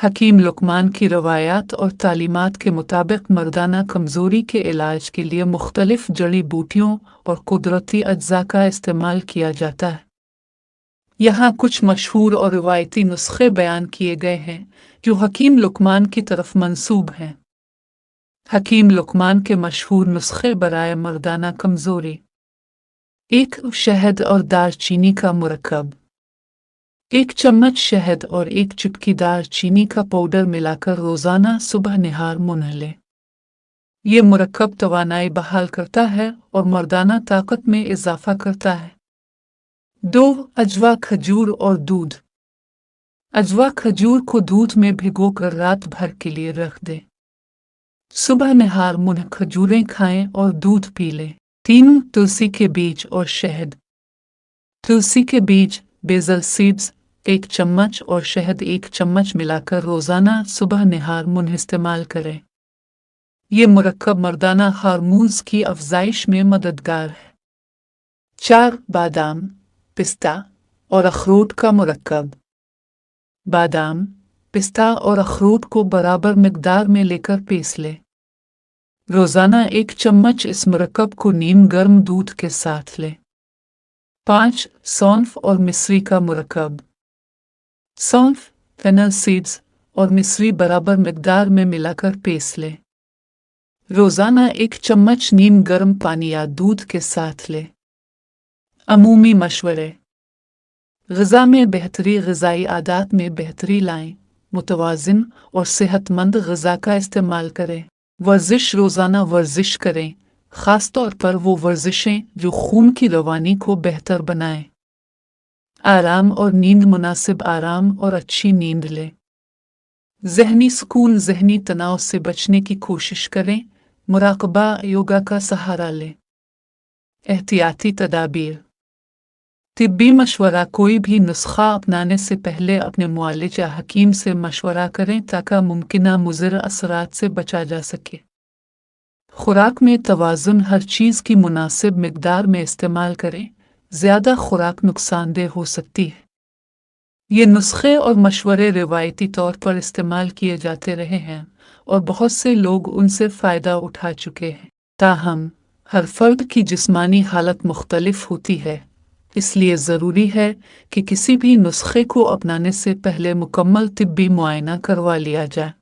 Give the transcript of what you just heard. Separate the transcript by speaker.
Speaker 1: हकीम लुकमान की रवायात और तालीमात के मुताबिक मर्दाना कमज़ोरी के इलाज के लिए मुख्तलिफ जड़ी बूटियों और कुदरती अज्जा का इस्तेमाल किया जाता है। यहाँ कुछ मशहूर और रिवायती नुस्खे बयान किए गए हैं जो हकीम लुकमान की तरफ मंसूब हैं। हकीम लुकमान के मशहूर नुस्खे बराए मर्दाना कमज़ोरी: 1. शहद और दालचीनी का मुरक्कब। 1 चम्मच शहद और 1 चुटकी दालचीनी का पाउडर मिलाकर रोज़ाना सुबह निहार मुंह लें। ये मुरक्कब तवानाई बहाल करता है और मर्दाना ताकत में इजाफा करता है। 2. अजवा, खजूर और दूध। अजवा खजूर को दूध में भिगोकर रात भर के लिए रख दें। सुबह निहार मुंह खजूरें खाएं और दूध पी लें। 3. तुलसी के बीज और शहद। तुलसी के बीज बेसल सीड्स 1 चम्मच और शहद 1 चम्मच मिलाकर रोज़ाना सुबह निहार मुंह इस्तेमाल करें। ये मुरक्कब मर्दाना हार्मोन्स की अफजाइश में मददगार है। 4. बादाम, पिस्ता और अखरोट का मुरक्कब। बादाम, पिस्ता और अखरोट को बराबर मिकदार में लेकर पीस लें। रोज़ाना 1 चम्मच इस मुरक्कब को नीम गर्म दूध के साथ लें। 5. सौंफ और मिश्री का मुरक्कब। सौंफ, फेनल सीड्स और मिश्री बराबर मिकदार में मिलाकर पीस लें। रोज़ाना 1 चम्मच नीम गर्म पानी या दूध के साथ लें। अमूमी मशवरे: ग़िज़ा में बेहतरी, ग़िज़ाई आदात में बेहतरी लाएं, मुतवाज़िन और सेहतमंद ग़िज़ा का इस्तेमाल करें। वर्जिश: रोज़ाना वर्जिश करें, ख़ास तौर पर वो वर्जिशें जो खून की रवानी को बेहतर बनाएं। आराम और नींद: मुनासिब आराम और अच्छी नींद लें। ज़हनी सुकून: ज़हनी तनाव से बचने की कोशिश करें, मुराक़बा, योगा का सहारा लें। एहतियाती तदाबीर: तिब्बी मशवरा: कोई भी नुस्खा अपनाने से पहले अपने मुआलिज या हकीम से मशवरा करें ताकि मुमकिना मुज़र असरात से बचा जा सके। खुराक में तवाज़ुन: हर चीज़ की मुनासिब मिकदार में इस्तेमाल करें, ज़्यादा खुराक नुकसानदेह हो सकती है। ये नुस्खे और मशवरे रिवायती तौर पर इस्तेमाल किए जाते रहे हैं और बहुत से लोग उनसे फ़ायदा उठा चुके हैं। ताहम हर फ़र्द की जिस्मानी हालत मुख्तलिफ होती है, इसलिए ज़रूरी है कि किसी भी नुस्खे को अपनाने से पहले मुकम्मल तिब्बी मुआयना करवा लिया जाए।